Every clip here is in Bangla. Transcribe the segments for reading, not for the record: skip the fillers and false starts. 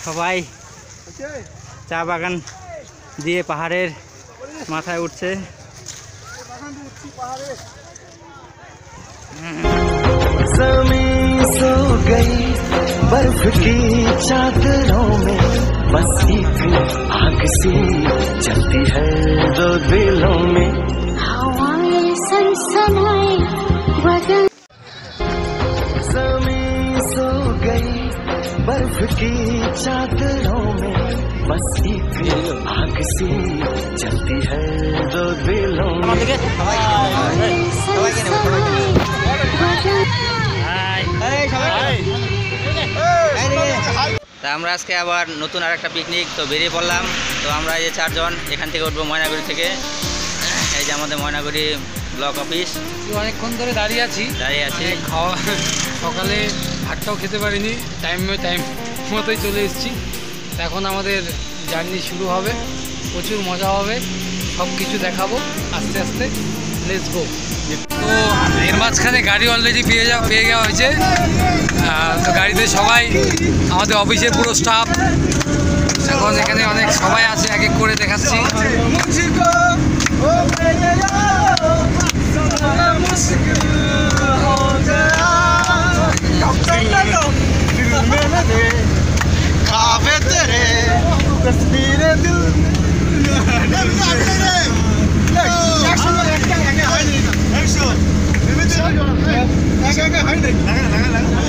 সবাই চা বাগান দিয়ে পাহাড়ের মাথায় উঠছে। ज़मीं सो गई बर्फ की चादरों में, बस एक आग सी जलती है दो दिलों में। हवाएं सनसनाए बदन, ज़मीं सो गई बर्फ की चादरों में, बस एक आग सी जलती है दो दिलों में। তা আমরা আজকে আবার নতুন আর একটা পিকনিক তো বেরিয়ে পড়লাম। তো আমরা এই যে 4 জন এখান থেকে উঠবো ময়নাগুড়ি থেকে। এই যে আমাদের ময়নাগুড়ি ব্লক অফিস। অনেকক্ষণ ধরে দাঁড়িয়ে আছি। খাওয়া সকালে ভাতটাও খেতে পারিনি, টাইম মতোই চলে এসেছি। এখন আমাদের জার্নি শুরু হবে, প্রচুর মজা হবে, সব কিছু দেখাবো আস্তে আস্তে। Let's go. তো এর মাঝখানে গাড়ি অলরেডি পেয়ে যাওয়া হয়েছে। তো গাড়িতে সবাই আমাদের অফিসের পুরো স্টাফ, এখন এখানে অনেক সবাই আছে, এক এক করে দেখাচ্ছি।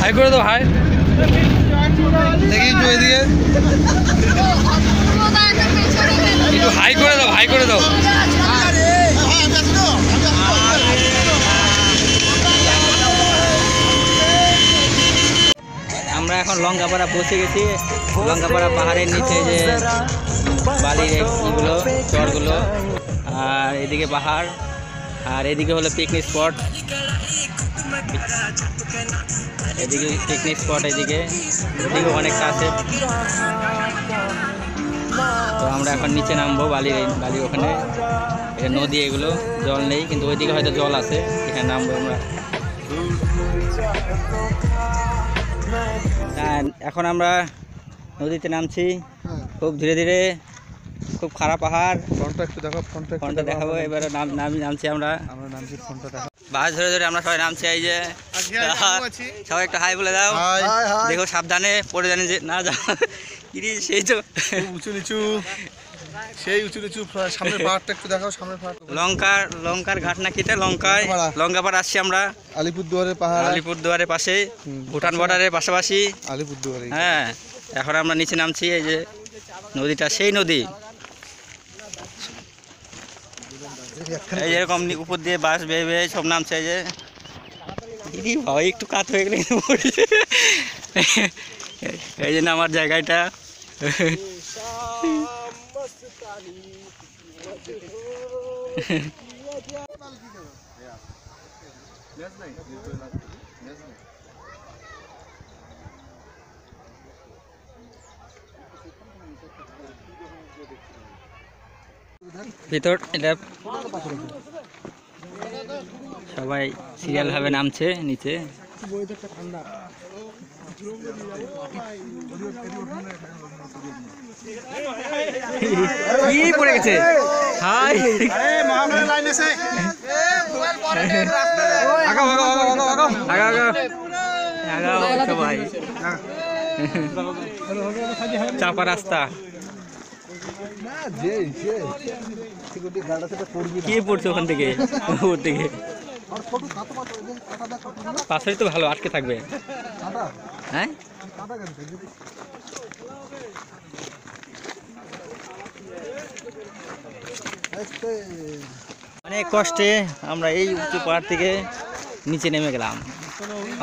হাই করে দাও, হাই দেখি একটু এদিকে, একটু হাই করে দাও, হাই করে দাও। আমরা এখন লঙ্কাপাড়া পৌঁছে গেছি। লঙ্কাপাড়া পাহাড়ের নিচে যে বালির এগুলো চরগুলো, আর এদিকে পাহাড়, আর এদিকে হলো পিকনিক স্পট। এদিকে পিকনিক স্পট, এদিকে অনেকটা আছে। তো আমরা এখন নিচে নামবো বালির ওখানে। এটা নদী, এগুলো জল নেই, কিন্তু ওইদিকে হয়তো জল আছে, এখানে নামবো আমরা। এখন আমরা নদীতে নামছি খুব ধীরে ধীরে, খুব খারাপ পাহাড়। ফোনটা দেখাবো এবারে। নামছি আমরা নামছি, ফোনটা দেখাবো। বাস ধরে ধরে আমরা সবাই নামছি। এই যে সবাই একটা হাই বলে দাও। দেখো সাবধানে পড়ে জানি যে না যাও। সেই তো উঁচু নিচু, সেই উঁচু নিচু। সামনের পাহাড়টা একটু দেখাও, সামনের পাহাড়। লঙ্কার ঘাট নাকি এটা? লঙ্কাপাড়া আসছি আমরা। আলিপুরদুয়ারের পাহাড়, আলিপুরদুয়ারের পাশে, ভুটান বর্ডারের পাশাপাশি আলিপুরদুয়ারে। হ্যাঁ, এখন আমরা নিচে নামছি। এই যে নদীটা, সেই নদী। এই যেরকম উপর দিয়ে বাস বেয়ে বেয়ে সব নামছে। এই যে ভাই একটু কাত হয়ে গেলে এই যে নামার জায়গাটা। ভিতর এটা সবাই সিরিয়াল ভাবে নামছে নিচে। কি পড়ে গেছে? হাই সবাই চাপা রাস্তা। কি পড়ছে ওখান থেকে? ওর থেকে পাশেই তো ভালো আটকে থাকবে। হ্যাঁ, অনেক কষ্টে আমরা এই উঁচু পাহাড় থেকে নিচে নেমে গেলাম।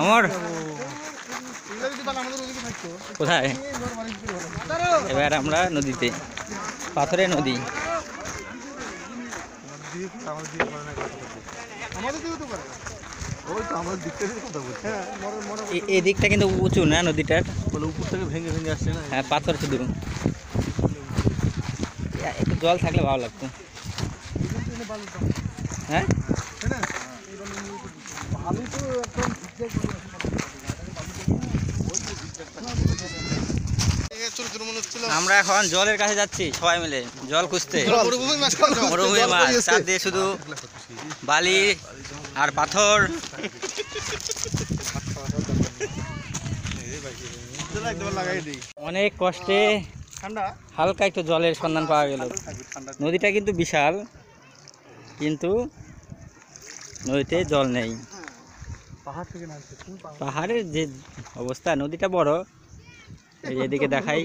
আমার কোথায়? এবার আমরা নদীতে, পাথরের নদী। এই দিকটা কিন্তু উঁচু না নদীটার, উপর থেকে ভেঙে ভেঙে আসছে না। হ্যাঁ, পাথর শুধু। একটু জল থাকলে ভালো লাগতো। হ্যাঁ, আমরা এখন জলের কাছে যাচ্ছি সবাই মিলে জল খুঁজতে। মরুভূমি মাছ, চার দিয়ে শুধু বালি আর পাথর। অনেক কষ্টে হালকা একটু জলের সন্ধান পাওয়া গেল। নদীটা কিন্তু বিশাল, কিন্তু নদীতে জল নেই। পাহাড়ের যে অবস্থা, নদীটা বড়, এদিকে দেখাই,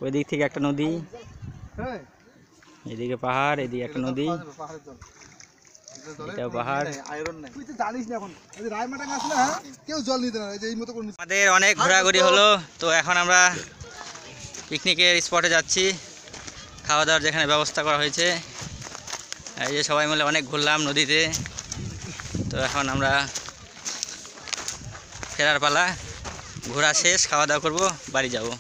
ওই দিক থেকে একটা নদী, এদিকে পাহাড়, এদিকে একটা নদী, এটাও পাহাড়। আমাদের অনেক ঘোরাঘুরি হলো, তো এখন আমরা পিকনিকের স্পটে যাচ্ছি। খাওয়া দাওয়ার যেখানে ব্যবস্থা করা হয়েছে, এই যে সবাই মিলে অনেক ঘুরলাম নদীতে। তো এখন আমরা ফেরার পালা, ঘোরা শেষ, খাওয়া দাওয়া করবো, বাড়ি যাবো।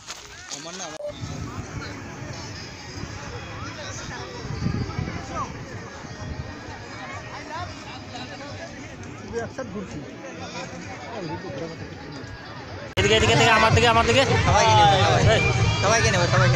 এদিকে এদিকে থেকে আমার দিকে সবাইকে নেবো সবাই